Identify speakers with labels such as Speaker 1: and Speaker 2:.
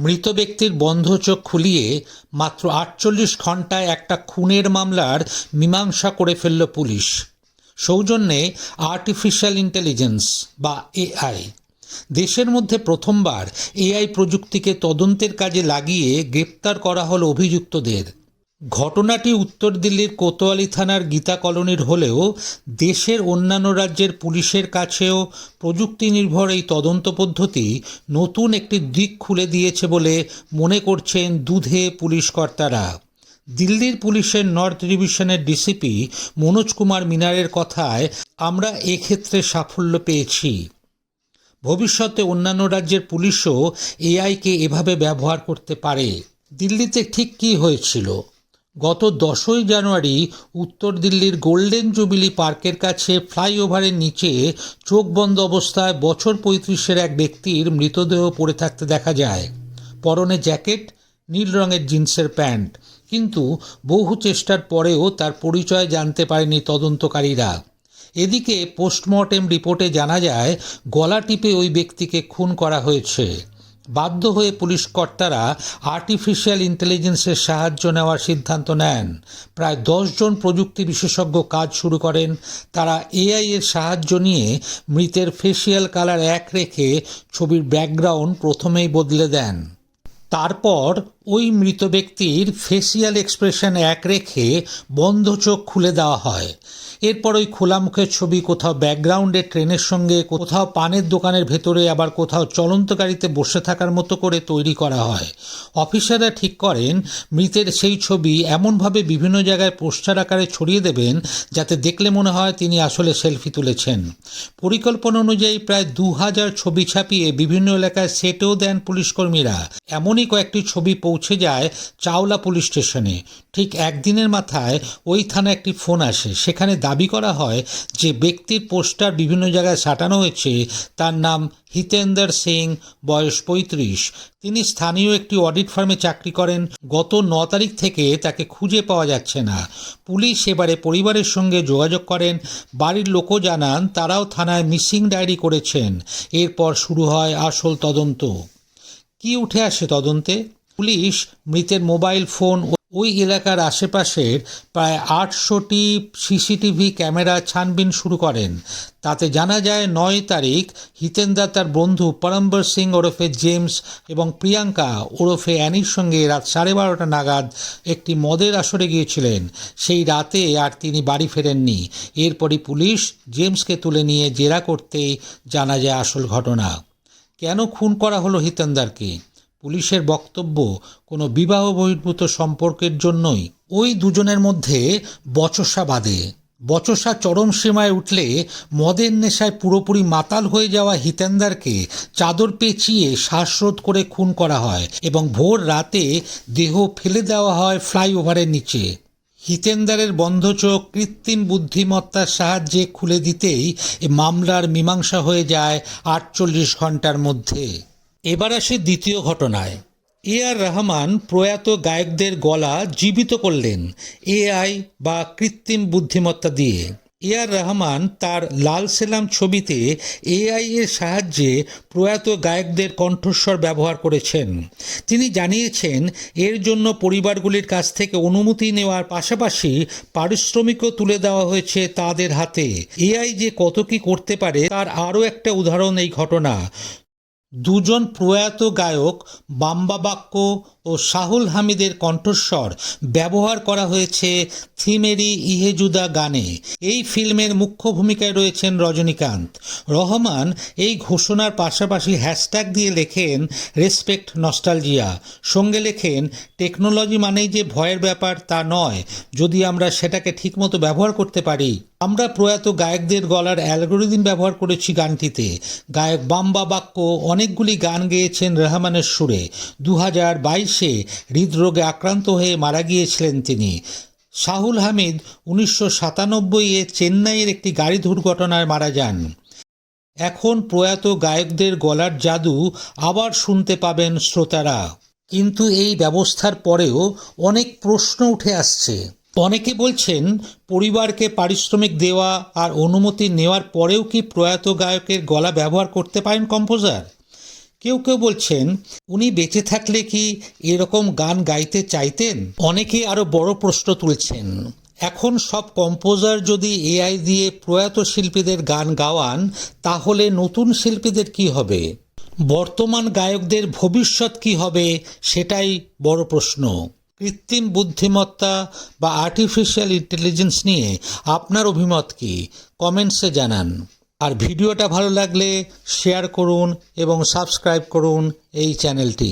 Speaker 1: মৃত ব্যক্তির বন্ধ চোখ খুলিয়ে মাত্র ৪৮ ঘণ্টায় একটা খুনের মামলার মীমাংসা করে ফেলল পুলিশ। সৌজন্যে আর্টিফিশিয়াল ইন্টেলিজেন্স বা এআই। দেশের মধ্যে প্রথমবার এআই প্রযুক্তিকে তদন্তের কাজে লাগিয়ে গ্রেপ্তার করা হলো অভিযুক্তদের। ঘটনাটি উত্তর দিল্লির কোতোয়ালি থানার গীতা কলোনির হলেও দেশের অন্যান্য রাজ্যের পুলিশের কাছেও প্রযুক্তি নির্ভর এই তদন্ত পদ্ধতি নতুন একটি দিক খুলে দিয়েছে বলে মনে করছেন দুধে পুলিশ কর্তারা। দিল্লির পুলিশের নর্থ ডিভিশনের ডিসিপি মনোজ কুমার মিনারের কথায়, আমরা এক্ষেত্রে সাফল্য পেয়েছি। ভবিষ্যতে অন্যান্য রাজ্যের পুলিশও এআইকে এভাবে ব্যবহার করতে পারে। দিল্লিতে ঠিক কী হয়েছিল? গত 10ই জানুয়ারি উত্তর দিল্লির গোল্ডেন জুবিলি পার্কের কাছে ফ্লাইওভারের নিচে চোখ বন্ধ অবস্থায় বছর 35-এর এক ব্যক্তির মৃতদেহ পড়ে থাকতে দেখা যায়। পরনে জ্যাকেট, নীল রঙের জিন্সের প্যান্ট। কিন্তু বহু চেষ্টার পরেও তার পরিচয় জানতে পারেনি তদন্তকারীরা। এদিকে পোস্টমর্টেম রিপোর্টে জানা যায় গলা টিপে ওই ব্যক্তিকে খুন করা হয়েছে। বাধ্য হয়ে পুলিশ কর্তারা আর্টিফিশিয়াল ইন্টেলিজেন্সের সাহায্য নেওয়ার সিদ্ধান্ত নেন। প্রায় 10 জন প্রযুক্তি বিশেষজ্ঞ কাজ শুরু করেন। তারা এআই এর সাহায্য নিয়ে মৃতের ফেসিয়াল কালার এক রেখে ছবির ব্যাকগ্রাউন্ড প্রথমেই বদলে দেন। তারপর ওই মৃত ব্যক্তির ফেসিয়াল এক্সপ্রেশন এক রেখে বন্ধ চোখ খুলে দেওয়া হয়। এরপর ওই খোলা মুখের ছবি কোথাও ব্যাকগ্রাউন্ডে ট্রেনের সঙ্গে, কোথাও পানের দোকানের ভেতরে, আবার কোথাও চলন্ত গাড়িতে বসে থাকার মতো করে তৈরি করা হয়। অফিসাররা ঠিক করেন মৃতের সেই ছবি এমনভাবে বিভিন্ন জায়গায় পোস্টার আকারে ছড়িয়ে দেবেন যাতে দেখলে মনে হয় তিনি আসলে সেলফি তুলেছেন। পরিকল্পনা অনুযায়ী প্রায় 2000 ছবি ছাপিয়ে বিভিন্ন এলাকায় সেটেও দেন পুলিশকর্মীরা। এমনই কয়েকটি ছবি পৌঁছে যায় চাওলা পুলিশ স্টেশনে। ঠিক একদিনের মাথায় ওই থানায় একটি ফোন আসে। সেখানে দাবি করা হয় যে ব্যক্তির পোস্টার বিভিন্ন জায়গায় সাঁটানো হয়েছে। তার নাম হিতেন্দর সিং, বয়স 35। তিনি স্থানীয় একটি অডিট ফার্মে চাকরি করেন। গত 9 তারিখ থেকে তাকে খুঁজে পাওয়া যাচ্ছে না। পুলিশ এবারে পরিবারের সঙ্গে যোগাযোগ করেন। বাড়ির লোকও জানান তারাও থানায় মিসিং ডায়েরি করেছেন। এরপর শুরু হয় আসল তদন্ত। কি উঠে আসে তদন্তে? পুলিশ মৃতের মোবাইল ফোন, ওই এলাকার আশেপাশের প্রায় 800টি সিসিটিভি ক্যামেরা ছানবিন শুরু করেন। তাতে জানা যায় 9 তারিখ হিতেন্দর তার বন্ধু পরমবর সিং ওরফে জেমস এবং প্রিয়াঙ্কা ওরফে অ্যানির সঙ্গে রাত 12:30 নাগাদ একটি মদের আসরে গিয়েছিলেন। সেই রাতে আর তিনি বাড়ি ফেরেননি। এরপরই পুলিশ জেমসকে তুলে নিয়ে জেরা করতেই জানা যায় আসল ঘটনা। কেন খুন করা হলো হিতেন্দরকে? পুলিশের বক্তব্য, কোনো বিবাহ বহির্ভূত সম্পর্কের জন্যই। ওই দুজনের মধ্যে বচসা বাঁধে। বচসা চরম সীমায় উঠলে মদের নেশায় পুরোপুরি মাতাল হয়ে যাওয়া হিতেন্দরকে চাদর পেঁচিয়ে শ্বাসরোধ করে খুন করা হয় এবং ভোর রাতে দেহ ফেলে দেওয়া হয় ফ্লাইওভারের নিচে। হিতেন্দরের বন্ধ চোখ কৃত্রিম বুদ্ধিমত্তার সাহায্যে খুলে দিতেই এ মামলার মীমাংসা হয়ে যায় 48 ঘন্টার মধ্যে। এবার আসে দ্বিতীয় ঘটনায়। এ.আর রহমান প্রয়াত গায়কদের গলা জীবিত করলেন এআই বা কৃত্রিম বুদ্ধিমত্তা দিয়ে। এ.আর রহমান তার লাল সেলাম ছবিতে এআই এর সাহায্যে প্রয়াত গায়কদের কণ্ঠস্বর ব্যবহার করেছেন। তিনি জানিয়েছেন এর জন্য পরিবারগুলির কাছ থেকে অনুমতি নেওয়ার পাশাপাশি পারিশ্রমিকও তুলে দেওয়া হয়েছে তাদের হাতে। এআই যে কত কী করতে পারে তার আরও একটা উদাহরণ এই ঘটনা। দুজন প্রয়াত গায়ক বাম্বা বাক্য ও শাহুল হামিদের কণ্ঠস্বর ব্যবহার করা হয়েছে থিমেরি ইহেজুদা গানে। এই ফিল্মের মুখ্য ভূমিকায় রয়েছেন রজনীকান্ত। রহমান এই ঘোষণার পাশাপাশি হ্যাশট্যাগ দিয়ে লেখেন রেসপেক্ট নস্টালজিয়া। সঙ্গে লেখেন টেকনোলজি মানেই যে ভয়ের ব্যাপার তা নয়, যদি আমরা সেটাকে ঠিকমতো ব্যবহার করতে পারি। আমরা প্রয়াত গায়কদের গলার অ্যালগোরিদম ব্যবহার করেছি গানটিতে। গায়ক বাম্বা বাক্য অনেকগুলি গান গেয়েছেন রহমানের সুরে। 2022-এ হৃদরোগে আক্রান্ত হয়ে মারা গিয়েছিলেন তিনি। শাহুল হামিদ 1997-এ চেন্নাইয়ের একটি গাড়ি দুর্ঘটনায় মারা যান। এখন প্রয়াত গায়কদের গলার জাদু আবার শুনতে পাবেন শ্রোতারা। কিন্তু এই ব্যবস্থার পরেও অনেক প্রশ্ন উঠে আসছে। অনেকে বলছেন পরিবারকে পারিশ্রমিক দেওয়া আর অনুমতি নেওয়ার পরেও কি প্রয়াত গায়কের গলা ব্যবহার করতে পারেন কম্পোজার? কেউ কেউ বলছেন উনি বেঁচে থাকলে কি এরকম গান গাইতে চাইতেন। অনেকে আরো বড় প্রশ্ন তুলছেন, এখন সব কম্পোজার যদি এআই দিয়ে প্রয়াত শিল্পীদের গান গাওয়ান, তাহলে নতুন শিল্পীদের কি হবে? বর্তমান গায়কদের ভবিষ্যৎ কি হবে, সেটাই বড় প্রশ্ন। কৃত্রিম বুদ্ধিমত্তা বা আর্টিফিশিয়াল ইন্টেলিজেন্স নিয়ে আপনার অভিমত কি, কমেন্টসে জানান। আর ভিডিওটা ভালো লাগলে শেয়ার করুন এবং সাবস্ক্রাইব করুন এই চ্যানেলটি।